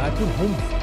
Raipur home से।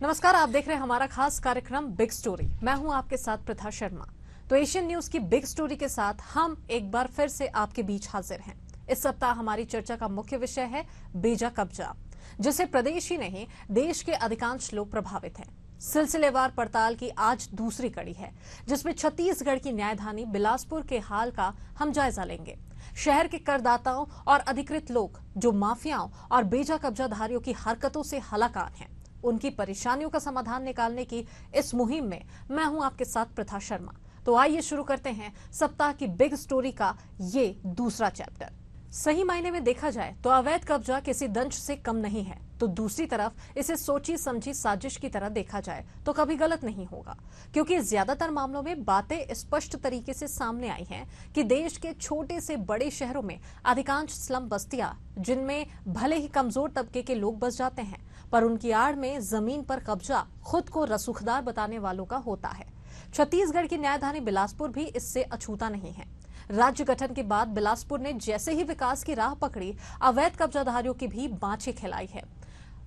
नमस्कार, आप देख रहे हैं हमारा खास कार्यक्रम बिग स्टोरी। मैं हूं आपके साथ प्रथा शर्मा। तो एशियन न्यूज की बिग स्टोरी के साथ हम एक बार फिर से आपके बीच हाजिर हैं। इस सप्ताह हमारी चर्चा का मुख्य विषय है बेजा कब्जा, जिससे प्रदेश ही नहीं देश के अधिकांश लोग प्रभावित हैं। सिलसिलेवार पड़ताल की आज दूसरी कड़ी है, जिसमें छत्तीसगढ़ की न्यायधानी बिलासपुर के हाल का हम जायजा लेंगे। शहर के करदाताओं और अधिकृत लोग जो माफियाओं और बेजा कब्जाधारियों की हरकतों से हलाकान हैं, उनकी परेशानियों का समाधान निकालने की इस मुहिम में मैं हूं आपके साथ प्रथा शर्मा। तो आइए शुरू करते हैं सप्ताह की बिग स्टोरी का ये दूसरा चैप्टर। सही मायने में देखा जाए तो अवैध कब्जा किसी दंश से कम नहीं है, तो दूसरी तरफ इसे सोची समझी साजिश की तरह देखा जाए तो कभी गलत नहीं होगा, क्योंकि ज्यादातर मामलों में बातें स्पष्ट तरीके से सामने आई हैं कि देश के छोटे से बड़े शहरों में अधिकांश स्लम बस्तियां, जिनमें भले ही कमजोर तबके के लोग बस जाते हैं, पर उनकी आड़ में जमीन पर कब्जा खुद को रसूखदार बताने वालों का होता है। छत्तीसगढ़ की न्यायधानी बिलासपुर भी इससे अछूता नहीं है। राज्य गठन के बाद बिलासपुर ने जैसे ही विकास की राह पकड़ी, अवैध कब्जाधारियों की भी बाँछें खिलाई है।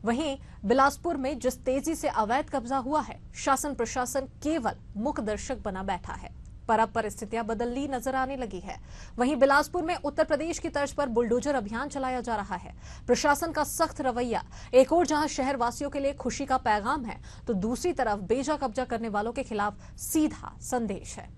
वहीं बिलासपुर में जिस तेजी से अवैध कब्जा हुआ है, शासन प्रशासन केवल मुख्य दर्शक बना बैठा है, पर अब परिस्थितियां बदलनी नजर आने लगी है। वहीं बिलासपुर में उत्तर प्रदेश की तर्ज पर बुलडोजर अभियान चलाया जा रहा है। प्रशासन का सख्त रवैया एक और जहां शहर वासियों के लिए खुशी का पैगाम है, तो दूसरी तरफ बेजा कब्जा करने वालों के खिलाफ सीधा संदेश है।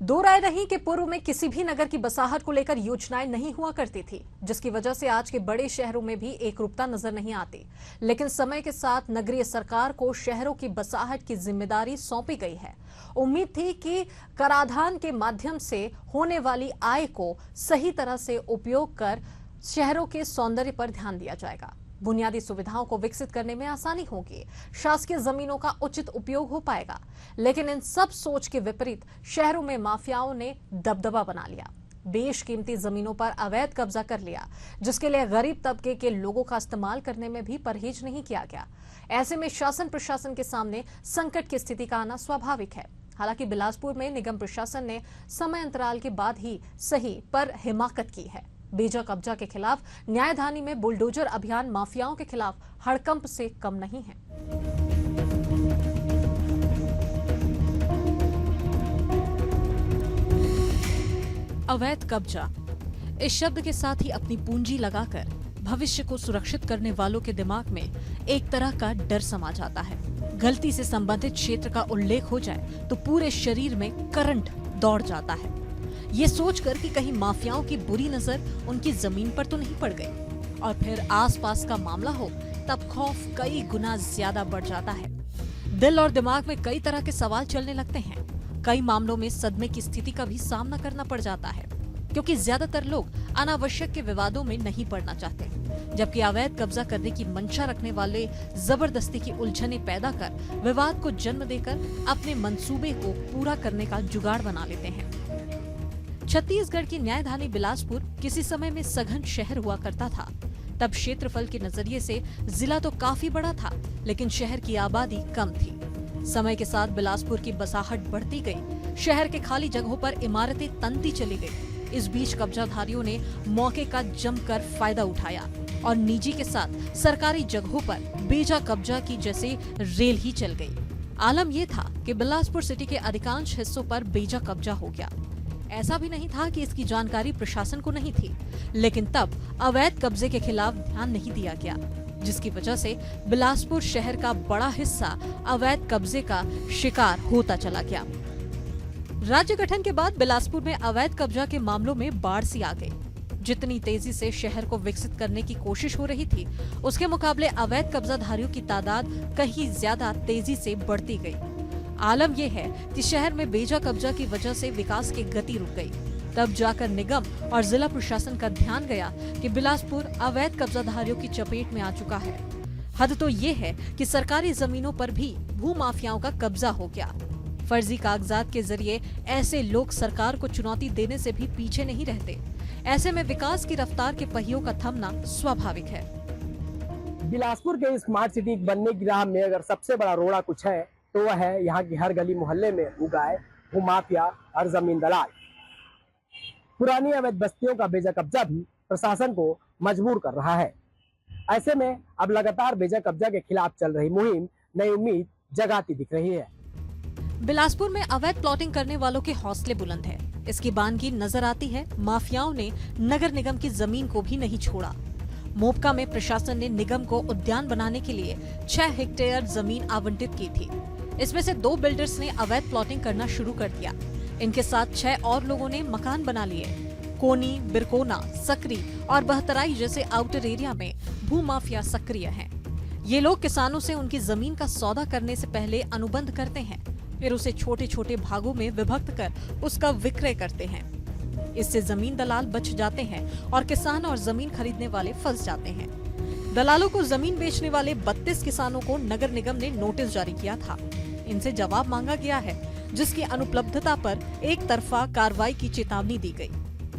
दो राय नहीं कि पूर्व में किसी भी नगर की बसाहट को लेकर योजनाएं नहीं हुआ करती थी, जिसकी वजह से आज के बड़े शहरों में भी एकरूपता नजर नहीं आती। लेकिन समय के साथ नगरीय सरकार को शहरों की बसाहट की जिम्मेदारी सौंपी गई है। उम्मीद थी कि कराधान के माध्यम से होने वाली आय को सही तरह से उपयोग कर शहरों के सौंदर्य पर ध्यान दिया जाएगा, बुनियादी सुविधाओं को विकसित करने में आसानी होगी, शासकीय जमीनों का उचित उपयोग हो पाएगा। लेकिन इन सब सोच के विपरीत शहरों में माफियाओं ने दबदबा बना लिया, बेशकीमती जमीनों पर अवैध कब्जा कर लिया, जिसके लिए गरीब तबके के लोगों का इस्तेमाल करने में भी परहेज नहीं किया गया। ऐसे में शासन प्रशासन के सामने संकट की स्थिति का आना स्वाभाविक है। हालांकि बिलासपुर में निगम प्रशासन ने समय अंतराल के बाद ही सही पर हिमाकत की है। बेजा कब्जा के खिलाफ न्यायधानी में बुलडोजर अभियान माफियाओं के खिलाफ हड़कंप से कम नहीं है। अवैध कब्जा इस शब्द के साथ ही अपनी पूंजी लगाकर भविष्य को सुरक्षित करने वालों के दिमाग में एक तरह का डर समा जाता है। गलती से संबंधित क्षेत्र का उल्लेख हो जाए तो पूरे शरीर में करंट दौड़ जाता है, ये सोचकर कि कहीं माफियाओं की बुरी नजर उनकी जमीन पर तो नहीं पड़ गई, और फिर आसपास का मामला हो तब खौफ कई गुना ज्यादा बढ़ जाता है। दिल और दिमाग में कई तरह के सवाल चलने लगते हैं। कई मामलों में सदमे की स्थिति का भी सामना करना पड़ जाता है, क्योंकि ज्यादातर लोग अनावश्यक के विवादों में नहीं पड़ना चाहते, जबकि अवैध कब्जा करने की मंशा रखने वाले जबरदस्ती की उलझने पैदा कर विवाद को जन्म देकर अपने मंसूबे को पूरा करने का जुगाड़ बना लेते हैं। छत्तीसगढ़ की न्यायधानी बिलासपुर किसी समय में सघन शहर हुआ करता था। तब क्षेत्रफल के नजरिए से जिला तो काफी बड़ा था, लेकिन शहर की आबादी कम थी। समय के साथ बिलासपुर की बसाहट बढ़ती गई, शहर के खाली जगहों पर इमारतें तनती चली गई। इस बीच कब्जाधारियों ने मौके का जमकर फायदा उठाया और निजी के साथ सरकारी जगहों पर बेजा कब्जा की जैसे रेल ही चल गई। आलम यह था कि बिलासपुर सिटी के अधिकांश हिस्सों पर बेजा कब्जा हो गया। ऐसा भी नहीं था कि इसकी जानकारी प्रशासन को नहीं थी, लेकिन तब अवैध कब्जे के खिलाफ ध्यान नहीं दिया गया, जिसकी वजह से बिलासपुर शहर का बड़ा हिस्सा अवैध कब्जे का शिकार होता चला गया। राज्य गठन के बाद बिलासपुर में अवैध कब्जा के मामलों में बाढ़ सी आ गई। जितनी तेजी से शहर को विकसित करने की कोशिश हो रही थी, उसके मुकाबले अवैध कब्जाधारियों की तादाद कहीं ज्यादा तेजी से बढ़ती गई। आलम यह है कि शहर में बेजा कब्जा की वजह से विकास की गति रुक गई। तब जाकर निगम और जिला प्रशासन का ध्यान गया कि बिलासपुर अवैध कब्जाधारियों की चपेट में आ चुका है। हद तो ये है कि सरकारी जमीनों पर भी भूमाफियाओं का कब्जा हो गया। फर्जी कागजात के जरिए ऐसे लोग सरकार को चुनौती देने से भी पीछे नहीं रहते। ऐसे में विकास की रफ्तार के पहियों का थमना स्वाभाविक है। बिलासपुर के स्मार्ट सिटी बनने की राह में अगर सबसे बड़ा रोड़ा कुछ है तो वह है यहाँ की हर गली मोहल्ले में उगाए भूमाफिया और जमीन दलाल। पुरानी अवैध बस्तियों का बेजा कब्जा भी प्रशासन को मजबूर कर रहा है। ऐसे में अब लगातार बेजा कब्जा के खिलाफ चल रही मुहिम नई उम्मीद जगाती दिख रही है। बिलासपुर में अवैध प्लॉटिंग करने वालों के हौसले बुलंद है। इसकी बानगी नजर आती है। माफियाओं ने नगर निगम की जमीन को भी नहीं छोड़ा। मोपका में प्रशासन ने निगम को उद्यान बनाने के लिए 6 हेक्टेयर जमीन आवंटित की थी। इसमें से 2 बिल्डर्स ने अवैध प्लॉटिंग करना शुरू कर दिया। इनके साथ 6 और लोगों ने मकान बना लिए। कोनी, बिरकोना, सकरी और बहतराई जैसे आउटर एरिया में भूमाफिया सक्रिय हैं। ये लोग किसानों से उनकी जमीन का सौदा करने से पहले अनुबंध करते हैं, फिर उसे छोटे छोटे भागों में विभक्त कर उसका विक्रय करते हैं। इससे जमीन दलाल बच जाते हैं और किसान और जमीन खरीदने वाले फंस जाते हैं। दलालों को जमीन बेचने वाले 32 किसानों को नगर निगम ने नोटिस जारी किया था। इनसे जवाब मांगा गया है, जिसकी अनुपलब्धता पर एक तरफा कार्रवाई की चेतावनी दी गई।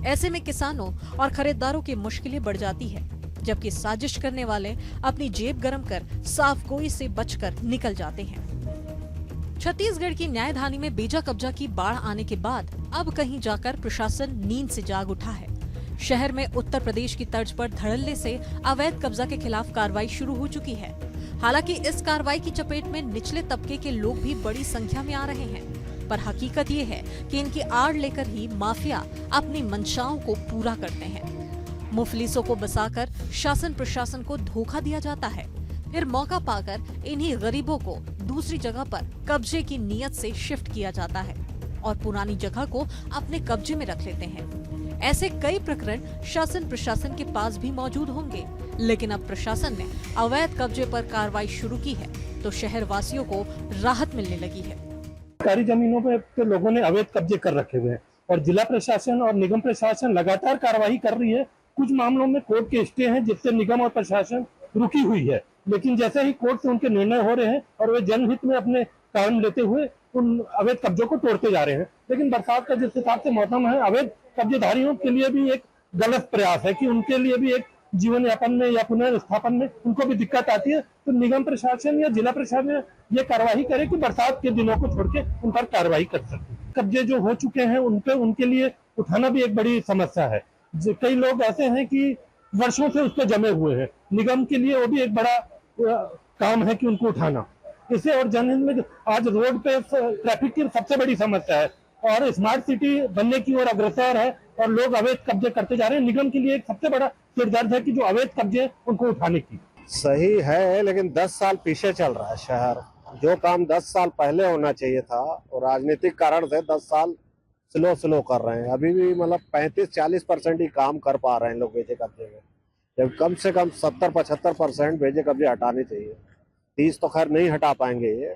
ऐसे में किसानों और खरीदारों की मुश्किलें बढ़ जाती है, जबकि साजिश करने वाले अपनी जेब गरम कर साफ गोई से बचकर निकल जाते हैं। छत्तीसगढ़ की न्यायधानी में बेजा कब्जा की बाढ़ आने के बाद अब कहीं जाकर प्रशासन नींद से जाग उठा है। शहर में उत्तर प्रदेश की तर्ज पर धड़ल्ले से अवैध कब्जा के खिलाफ कार्रवाई शुरू हो चुकी है। हालांकि इस कार्रवाई की चपेट में निचले तबके के लोग भी बड़ी संख्या में आ रहे हैं, पर हकीकत ये है कि इनकी आड़ लेकर ही माफिया अपनी मंशाओं को पूरा करते हैं। मुफलिसों को बसाकर शासन प्रशासन को धोखा दिया जाता है, फिर मौका पाकर इन्हीं गरीबों को दूसरी जगह पर कब्जे की नीयत से शिफ्ट किया जाता है और पुरानी जगह को अपने कब्जे में रख लेते हैं। ऐसे कई प्रकरण शासन प्रशासन के पास भी मौजूद होंगे, लेकिन अब प्रशासन ने अवैध कब्जे पर कार्रवाई शुरू की है तो शहर वासियों को राहत मिलने लगी है। सरकारी जमीनों पे तो लोगों ने अवैध कब्जे कर रखे हुए हैं और जिला प्रशासन और निगम प्रशासन लगातार कार्रवाई कर रही है। कुछ मामलों में कोर्ट के स्टे हैं जिससे निगम और प्रशासन रुकी हुई है, लेकिन जैसे ही कोर्ट से उनके निर्णय हो रहे हैं और वे जनहित में अपने काम लेते हुए उन अवैध कब्जों को तोड़ते जा रहे हैं। लेकिन बरसात का जिस हिसाब से मौसम है, अवैध कब्जेधारियों के लिए भी एक गलत प्रयास है कि उनके लिए भी एक जीवन यापन में या पुनर्स्थापन में उनको भी दिक्कत आती है। तो निगम प्रशासन या जिला प्रशासन ये कार्रवाई करे कि बरसात के दिनों को छोड़ के उन पर कार्रवाई कर सके। कब्जे जो हो चुके हैं उनके लिए उठाना भी एक बड़ी समस्या है। कई लोग ऐसे हैं कि वर्षों से उस पर जमे हुए हैं। निगम के लिए वो भी एक बड़ा काम है कि उनको उठाना। इसे और जनहित में आज रोड पे ट्रैफिक की सबसे बड़ी समस्या है और स्मार्ट सिटी बनने की ओर अग्रसर है और लोग अवैध कब्जे करते जा रहे हैं। निगम के लिए एक सबसे बड़ा सिरदर्द है कि जो अवैध कब्जे उनको उठाने की। सही है, लेकिन 10 साल पीछे चल रहा है शहर। जो काम 10 साल पहले होना चाहिए था और राजनीतिक कारण से 10 साल स्लो कर रहे हैं। अभी भी मतलब 35-40% ही काम कर पा रहे हैं लोग बेचे कब्जे में, जब कम से कम 70-75% बेचे कब्जे हटाने चाहिए। 30 तो खैर नहीं हटा पाएंगे ये,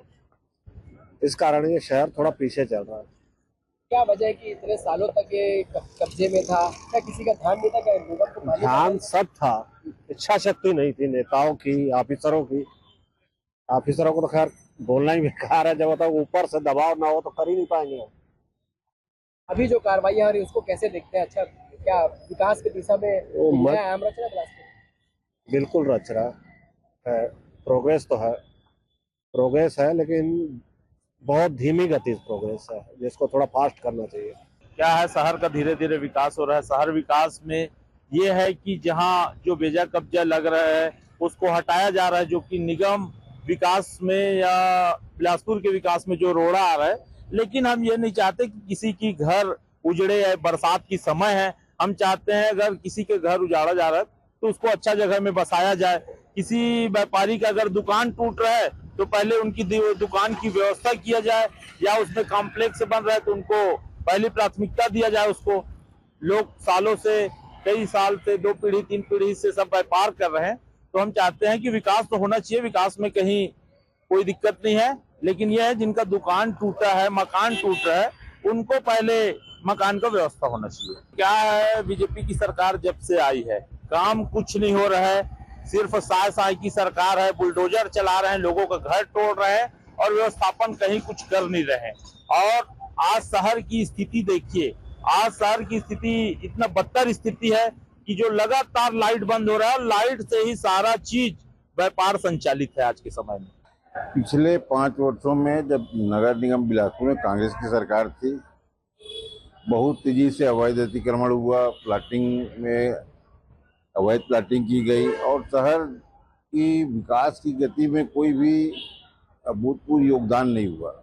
इस कारण ये शहर थोड़ा पीछे चल रहा है। क्या वजह है कि इतने सालों तक ये कब्जे में था? क्या किसी का ध्यान नहीं था? क्या निगम को ध्यान सब था, इच्छा शक्ति नहीं थी नेताओं की, ऑफिसरों की। ऑफिसरों को तो खैर बोलना ही बेकार है, जब तक ऊपर से दबाव ना हो तो कर ही नहीं पाएंगे। अभी जो कार्रवाई आ रही है उसको कैसे देखते हैं? अच्छा, क्या विकास की दिशा में आम रच रहा है? बिल्कुल रच रहा है, प्रोग्रेस तो है, प्रोग्रेस है, लेकिन बहुत धीमी गति प्रोग्रेस है, जिसको थोड़ा फास्ट करना चाहिए। क्या है, शहर का धीरे धीरे विकास हो रहा है। शहर विकास में ये है कि जहाँ जो बेजा कब्जा लग रहा है उसको हटाया जा रहा है, जो कि निगम विकास में या बिलासपुर के विकास में जो रोड़ा आ रहा है। लेकिन हम ये नहीं चाहते कि किसी की घर उजड़े है, बरसात की समय है। हम चाहते हैं अगर किसी के घर उजाड़ा जा रहा है तो उसको अच्छा जगह में बसाया जाए। किसी व्यापारी का अगर दुकान टूट रहा है तो पहले उनकी दुकान की व्यवस्था किया जाए, या उसमें कॉम्प्लेक्स बन रहा है तो उनको पहली प्राथमिकता दिया जाए। उसको लोग सालों से कई साल से 2 पीढ़ी 3 पीढ़ी से सब व्यापार कर रहे हैं, तो हम चाहते हैं कि विकास तो होना चाहिए, विकास में कहीं कोई दिक्कत नहीं है, लेकिन यह है जिनका दुकान टूटा है, मकान टूट रहा है, उनको पहले मकान का व्यवस्था होना चाहिए। क्या है, बीजेपी की सरकार जब से आई है काम कुछ नहीं हो रहा है, सिर्फ साय की सरकार है, बुलडोजर चला रहे हैं, लोगों का घर तोड़ रहे हैं और व्यवस्थापन कहीं कुछ कर नहीं रहे हैं। और आज शहर की स्थिति देखिए, आज शहर की स्थिति इतना बदतर स्थिति है कि जो लगातार लाइट बंद हो रहा है, लाइट से ही सारा चीज व्यापार संचालित है आज के समय में। पिछले 5 वर्षों में जब नगर निगम बिलासपुर में कांग्रेस की सरकार थी, बहुत तेजी से अवैध अतिक्रमण हुआ, प्लाटिंग में अवैध प्लाटिंग की गई और शहर की विकास की गति में कोई भी अभूतपूर्व योगदान नहीं हुआ।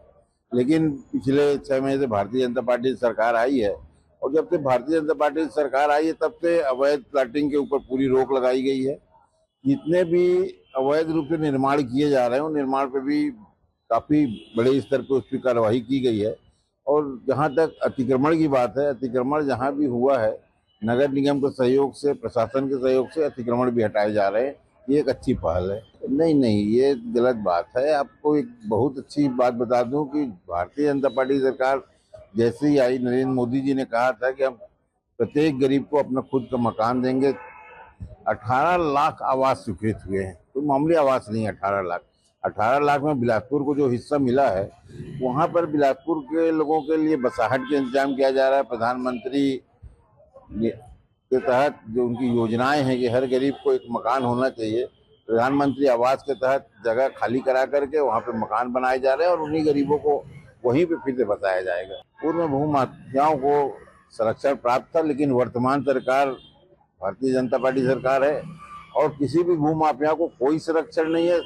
लेकिन पिछले 6 महीने से भारतीय जनता पार्टी की सरकार आई है और जब से भारतीय जनता पार्टी की सरकार आई है तब से अवैध प्लाटिंग के ऊपर पूरी रोक लगाई गई है। जितने भी अवैध रूप से निर्माण किए जा रहे हैं उन निर्माण पे भी काफ़ी बड़े स्तर पर उस पर कार्रवाई की गई है। और जहाँ तक अतिक्रमण की बात है, अतिक्रमण जहाँ भी हुआ है नगर निगम के सहयोग से, प्रशासन के सहयोग से अतिक्रमण भी हटाए जा रहे हैं। ये एक अच्छी पहल है। नहीं, ये गलत बात है। आपको एक बहुत अच्छी बात बता दूं कि भारतीय जनता पार्टी सरकार जैसे ही आई, नरेंद्र मोदी जी ने कहा था कि हम प्रत्येक गरीब को अपना खुद का मकान देंगे। 18 लाख आवास स्वीकृत हुए हैं, कोई मामूली आवास नहीं है। 18 लाख में बिलासपुर को जो हिस्सा मिला है, वहाँ पर बिलासपुर के लोगों के लिए बसाहट का इंतजाम किया जा रहा है। प्रधानमंत्री के तहत जो उनकी योजनाएं हैं कि हर गरीब को एक मकान होना चाहिए, प्रधानमंत्री आवास के तहत जगह खाली करा करके वहाँ पे मकान बनाए जा रहे हैं और उन्हीं गरीबों को वहीं पे फिर से बसाया जाएगा। पूर्व में भूमाफियाओं को संरक्षण प्राप्त था, लेकिन वर्तमान सरकार भारतीय जनता पार्टी सरकार है और किसी भी भूमाफिया को कोई संरक्षण नहीं है।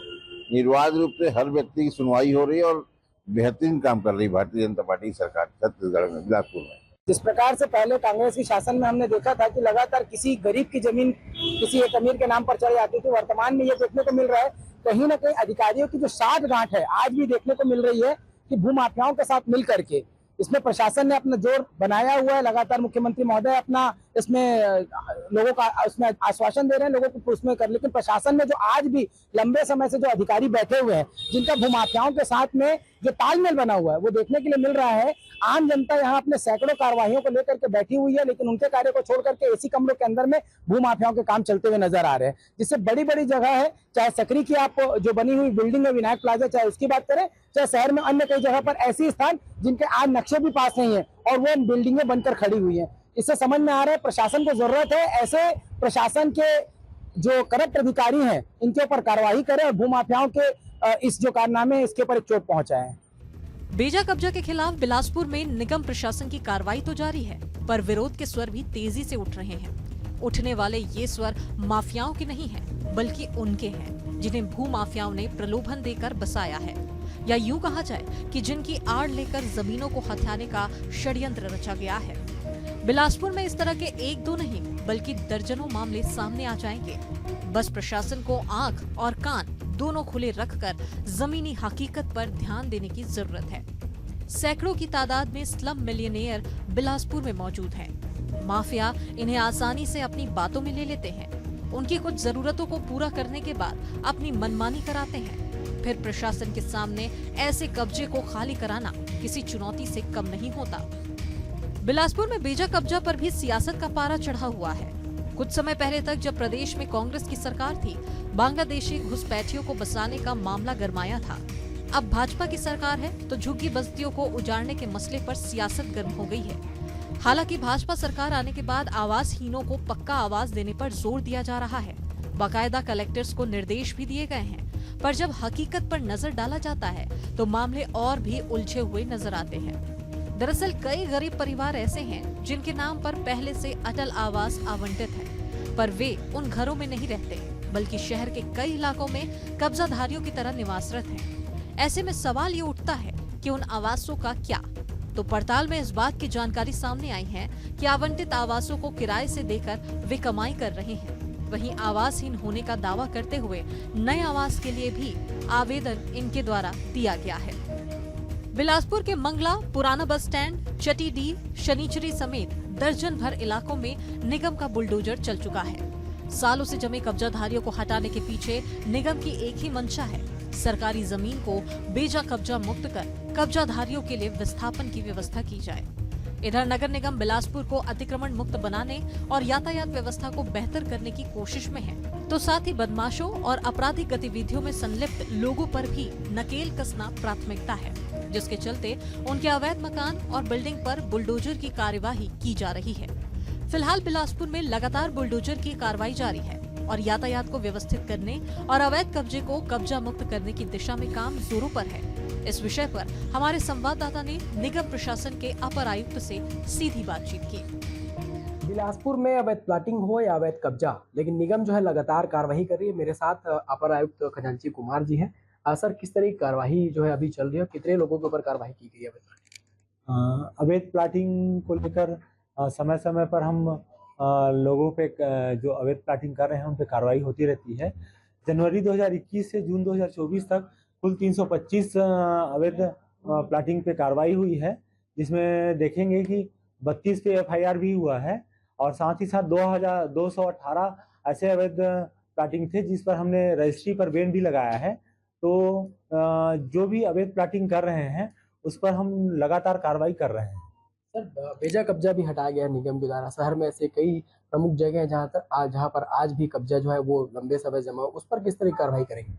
निर्बाध रूप से हर व्यक्ति की सुनवाई हो रही है और बेहतरीन काम कर रही है भारतीय जनता पार्टी की सरकार छत्तीसगढ़ में, बिलासपुर में। जिस प्रकार से पहले कांग्रेस की शासन में हमने देखा था कि लगातार किसी गरीब की जमीन किसी एक अमीर के नाम पर चढ़ जाती थी, वर्तमान में ये देखने को मिल रहा है कहीं ना कहीं अधिकारियों की जो साठगांठ है आज भी देखने को मिल रही है कि भूमाफियाओं के साथ मिल करके इसमें प्रशासन ने अपना जोर बनाया हुआ है। लगातार मुख्यमंत्री महोदय अपना इसमें लोगों का उसमें आश्वासन दे रहे हैं लोगों को उसमें कर, लेकिन प्रशासन में जो आज भी लंबे समय से जो अधिकारी बैठे हुए हैं जिनका भूमाफियाओं के साथ में जो तालमेल बना हुआ है वो देखने के लिए मिल रहा है। आम जनता यहाँ अपने सैकड़ों कार्रवाइयों को लेकर के बैठी हुई है, लेकिन उनके कार्य को छोड़ करके एसी कमरों के अंदर में भूमाफियाओं के काम चलते हुए नजर आ रहे हैं। जिससे बड़ी बड़ी जगह है, चाहे सकरी की आप जो बनी हुई बिल्डिंग है विनायक प्लाजा, चाहे उसकी बात करें, चाहे शहर में अन्य कई जगह पर ऐसी स्थान जिनके आज नक्शे भी पास नहीं है और वो बिल्डिंगें बनकर खड़ी हुई है। इससे समझ में आ रहा है प्रशासन को जरूरत है ऐसे प्रशासन के जो करप्ट अधिकारी हैं इनके ऊपर कार्रवाई करें और भूमाफियाओं के इस जो कारनामे इसके ऊपर एक चोट पहुंचाए। बेजा कब्जा के खिलाफ बिलासपुर में निगम प्रशासन की कार्रवाई तो जारी है, पर विरोध के स्वर भी तेजी से उठ रहे हैं। उठने वाले ये स्वर माफियाओं के नहीं हैं, बल्कि उनके हैं जिन्हें भू माफियाओं ने प्रलोभन देकर बसाया है, या यूं कहा जाए कि जिनकी आड़ लेकर जमीनों को हथियाने का षड्यंत्र रचा गया है। बिलासपुर में इस तरह के 1-2 नहीं बल्कि दर्जनों मामले सामने आ जाएंगे। बस प्रशासन को आंख और कान दोनों खुले रखकर जमीनी हकीकत पर ध्यान देने की जरूरत है। सैकड़ों की तादाद में स्लम मिलियनेयर बिलासपुर में मौजूद हैं। माफिया इन्हें आसानी से अपनी बातों में ले लेते हैं। उनकी कुछ जरूरतों को पूरा करने के बाद अपनी मनमानी कराते हैं। फिर प्रशासन के सामने ऐसे कब्जे को खाली कराना किसी चुनौती से कम नहीं होता। बिलासपुर में बेजा कब्जा पर भी सियासत का पारा चढ़ा हुआ है। कुछ समय पहले तक जब प्रदेश में कांग्रेस की सरकार थी, बांग्लादेशी घुसपैठियों को बसाने का मामला गरमाया था। अब भाजपा की सरकार है तो झुग्गी बस्तियों को उजाड़ने के मसले पर सियासत गर्म हो गई है। हालांकि भाजपा सरकार आने के बाद आवासहीनों को पक्का आवास देने पर जोर दिया जा रहा है। बाकायदा कलेक्टर्स को निर्देश भी दिए गए हैं, पर जब हकीकत पर नजर डाला जाता है तो मामले और भी उलझे हुए नजर आते हैं। दरअसल कई गरीब परिवार ऐसे हैं जिनके नाम पर पहले से अटल आवास आवंटित है, पर वे उन घरों में नहीं रहते बल्कि शहर के कई इलाकों में कब्जाधारियों की तरह निवासरत हैं। ऐसे में सवाल ये उठता है कि उन आवासों का क्या? तो पड़ताल में इस बात की जानकारी सामने आई है कि आवंटित आवासों को किराए से देकर वे कमाई कर रहे हैं। वहीं आवासहीन होने का दावा करते हुए नए आवास के लिए भी आवेदन इनके द्वारा दिया गया है। बिलासपुर के मंगला, पुराना बस स्टैंड, चटीडीह, शनिचरी समेत दर्जन भर इलाकों में निगम का बुलडोजर चल चुका है। सालों से जमे कब्जाधारियों को हटाने के पीछे निगम की एक ही मंशा है, सरकारी जमीन को बेजा कब्जा मुक्त कर कब्जाधारियों के लिए विस्थापन की व्यवस्था की जाए। इधर नगर निगम बिलासपुर को अतिक्रमण मुक्त बनाने और यातायात व्यवस्था को बेहतर करने की कोशिश में है, तो साथ ही बदमाशों और आपराधिक गतिविधियों में संलिप्त लोगों पर भी नकेल कसना प्राथमिकता है, जिसके चलते उनके अवैध मकान और बिल्डिंग पर बुलडोजर की कार्यवाही की जा रही है। फिलहाल बिलासपुर में लगातार बुलडोजर की कार्रवाई जारी है और यातायात को व्यवस्थित करने और अवैध कब्जे को कब्जा मुक्त करने की दिशा में काम जोरों पर है। इस विषय पर हमारे संवाददाता ने निगम प्रशासन के अपर आयुक्त से सीधी बातचीत की। बिलासपुर में अवैध प्लाटिंग हो या अवैध कब्जा, लेकिन निगम जो है लगातार कार्रवाई कर रही है। मेरे साथ अपर आयुक्त खजांची कुमार जी हैं। सर, किस तरह की कार्रवाई जो है अभी चल रही है, कितने लोगों के ऊपर कार्रवाई की गई है? अवैध प्लाटिंग को लेकर समय समय पर हम लोगों पे जो अवैध प्लाटिंग कर रहे हैं उन पे कार्रवाई होती रहती है। जनवरी 2021 से जून 2024 तक कुल 325 अवैध प्लाटिंग पे कार्रवाई हुई है, जिसमें देखेंगे कि 32 पे FIR भी हुआ है और साथ ही साथ 218 ऐसे अवैध प्लाटिंग थे जिस पर हमने रजिस्ट्री पर बैन भी लगाया है। तो जो भी अवैध प्लाटिंग कर रहे हैं उस पर हम लगातार कार्रवाई कर रहे हैं। सर, बेजा कब्जा भी हटाया गया निगम के द्वारा। शहर में ऐसे कई प्रमुख जगह हैं जहाँ पर आज भी कब्जा जो है वो लंबे समय जमा हो, उस पर किस तरह की कार्रवाई करेंगे?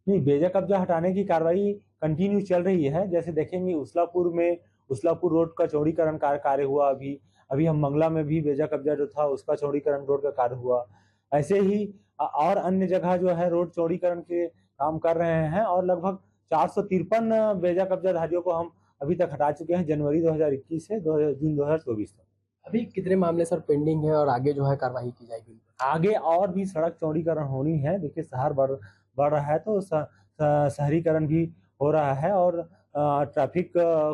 नहीं, बेजा कब्जा हटाने की कार्रवाई कंटिन्यू चल रही है। जैसे देखेंगे उस्लापुर रोड का चौड़ीकरण कार्य हुआ। अभी हम मंगला में भी बेजा कब्जा जो था उसका चौड़ीकरण रोड का कार्य हुआ। ऐसे ही और अन्य जगह जो है रोड चौड़ीकरण के काम कर रहे हैं और लगभग 453 बेजा कब्जाधारियों को हम अभी तक हटा चुके हैं, जनवरी 2021 से जून 2024 तक। अभी कितने मामले सर पेंडिंग है और आगे जो है कार्रवाई की जाएगी? आगे और भी सड़क चौड़ीकरण होनी है। देखिए, शहर बढ़ रहा है तो शहरीकरण भी हो रहा है और ट्रैफिक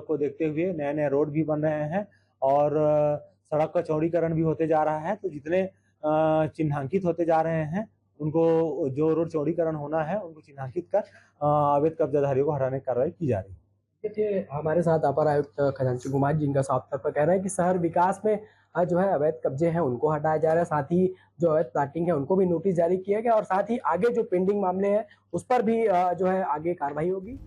को देखते हुए नए नए रोड भी बन रहे हैं और सड़क का चौड़ीकरण भी होते जा रहा है। तो जितने चिन्हांकित होते जा रहे हैं उनको, जो रोड चौड़ीकरण होना है उनको चिन्हांकित कर अवैध कब्जाधारियों को हटाने की कार्रवाई की जा रही है। देखिए, हमारे साथ अपर आयुक्त खजांची कुमार जी, इनका साफ तौर पर कह रहे हैं कि शहर विकास में जो है अवैध कब्जे हैं उनको हटाया जा रहा है, साथ ही जो अवैध प्लाटिंग है उनको भी नोटिस जारी किया गया और साथ ही आगे जो पेंडिंग मामले हैं उस पर भी जो है आगे कार्रवाई होगी।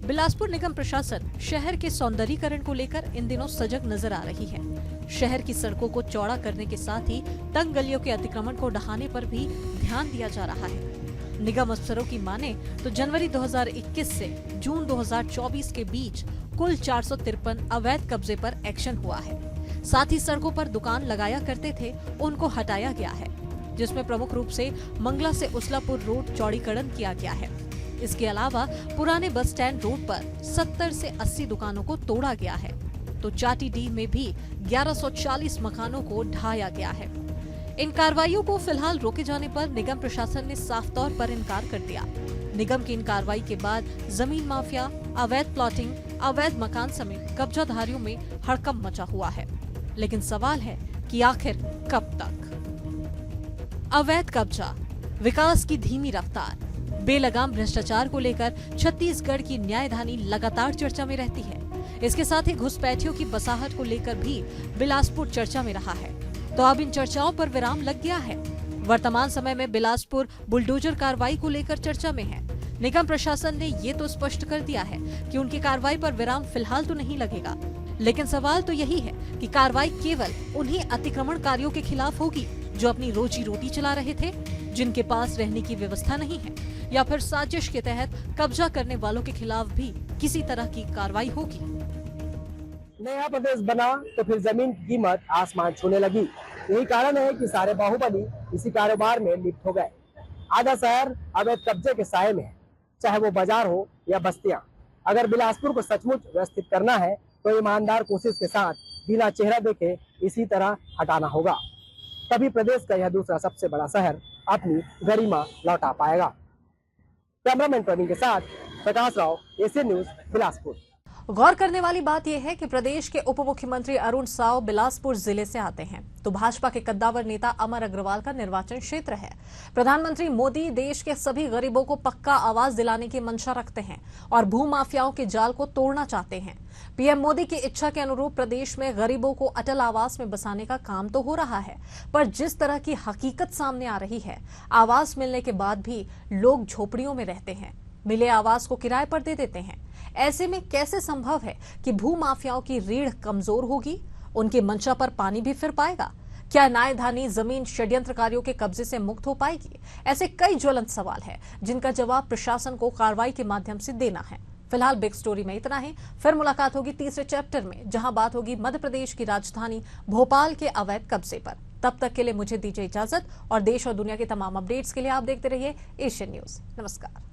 बिलासपुर निगम प्रशासन शहर के सौंदर्यीकरण को लेकर इन दिनों सजग नजर आ रही है। शहर की सड़कों को चौड़ा करने के साथ ही तंग गलियों के अतिक्रमण को ढहाने पर भी ध्यान दिया जा रहा है। निगम अफसरों की माने तो जनवरी 2021 से जून 2024 के बीच कुल 453 अवैध कब्जे पर एक्शन हुआ है। साथ ही सड़कों पर दुकान लगाया करते थे उनको हटाया गया है, जिसमें प्रमुख रूप से मंगला से उस्लापुर रोड चौड़ीकरण किया गया है। इसके अलावा पुराने बस स्टैंड रोड पर 70 से 80 दुकानों को तोड़ा गया है, तो चाटीडीह में भी 1140 मकानों को ढाया गया है। इन कार्रवाइयों को फिलहाल रोके जाने पर निगम प्रशासन ने साफ तौर पर इनकार कर दिया। निगम की इन कार्रवाई के बाद जमीन माफिया, अवैध प्लॉटिंग, अवैध मकान समेत कब्जाधारियों में हड़कंप मचा हुआ है। लेकिन सवाल है कि आखिर कब तक? अवैध कब्जा, विकास की धीमी रफ्तार, बेलगाम भ्रष्टाचार को लेकर छत्तीसगढ़ की न्यायधानी लगातार चर्चा में रहती है। इसके साथ ही घुसपैठियों की बसाहट को लेकर भी बिलासपुर चर्चा में रहा है। तो अब इन चर्चाओं पर विराम लग गया है। वर्तमान समय में बिलासपुर बुलडोजर कार्रवाई को लेकर चर्चा में है। निगम प्रशासन ने ये तो स्पष्ट कर दिया है कि उनकी कार्रवाई पर विराम फिलहाल तो नहीं लगेगा, लेकिन सवाल तो यही है कि कार्रवाई केवल उन्हीं अतिक्रमणकारियों के खिलाफ होगी जो अपनी रोजी रोटी चला रहे थे, जिनके पास रहने की व्यवस्था नहीं है, या फिर साजिश के तहत कब्जा करने वालों के खिलाफ भी किसी तरह की कार्रवाई होगी। नया प्रदेश बना तो फिर जमीन की कीमत आसमान छूने लगी। यही कारण है कि सारे बाहुबली इसी कारोबार में लिप्त हो गए। आधा शहर अवैध कब्जे के साए में है, चाहे वो बाजार हो या बस्तियां। अगर बिलासपुर को सचमुच व्यवस्थित करना है तो ईमानदार कोशिश के साथ बिना चेहरा देखे इसी तरह हटाना होगा, तभी प्रदेश का यह दूसरा सबसे बड़ा शहर अपनी गरिमा लौटा पाएगा। कैमरामैन प्रवीण के साथ प्रकाश राव, एशियन न्यूज, बिलासपुर। गौर करने वाली बात यह है कि प्रदेश के उप मुख्यमंत्री अरुण साव बिलासपुर जिले से आते हैं, तो भाजपा के कद्दावर नेता अमर अग्रवाल का निर्वाचन क्षेत्र है। प्रधानमंत्री मोदी देश के सभी गरीबों को पक्का आवास दिलाने की मंशा रखते हैं और भूमाफियाओं के जाल को तोड़ना चाहते हैं। पीएम मोदी की इच्छा के अनुरूप प्रदेश में गरीबों को अटल आवास में बसाने का काम तो हो रहा है, पर जिस तरह की हकीकत सामने आ रही है, आवास मिलने के बाद भी लोग झोपड़ियों में रहते हैं, मिले आवास को किराए पर दे देते हैं। ऐसे में कैसे संभव है कि भूमाफियाओं की रीढ़ कमजोर होगी, उनकी मंशा पर पानी भी फिर पाएगा? क्या न्यायधानी जमीन षड्यंत्रकारियों के कब्जे से मुक्त हो पाएगी? ऐसे कई ज्वलंत सवाल है जिनका जवाब प्रशासन को कार्रवाई के माध्यम से देना है। फिलहाल बिग स्टोरी में इतना ही। फिर मुलाकात होगी तीसरे चैप्टर में, जहां बात होगी मध्य प्रदेश की राजधानी भोपाल के अवैध कब्जे पर। तब तक के लिए मुझे दीजिए इजाजत और देश और दुनिया के तमाम अपडेट्स के लिए आप देखते रहिए एशियन न्यूज। नमस्कार।